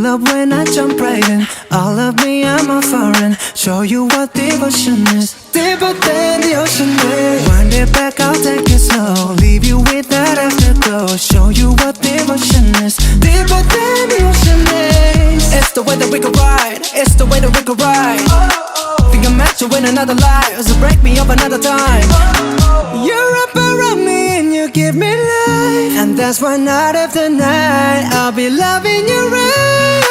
love when I jump right in. All of me, I'm a foreign. Show you what devotion is. Deeper than the ocean is. Wind it back, I'll take it slow. Leave you with that afterglow. Show you what devotion is. Deeper than the ocean is. It's the way that we could ride. It's the way that we could ride. Think I met you in another life, so break me up another time. You're up around me and you give me life, and that's why night after night I'll be loving you right.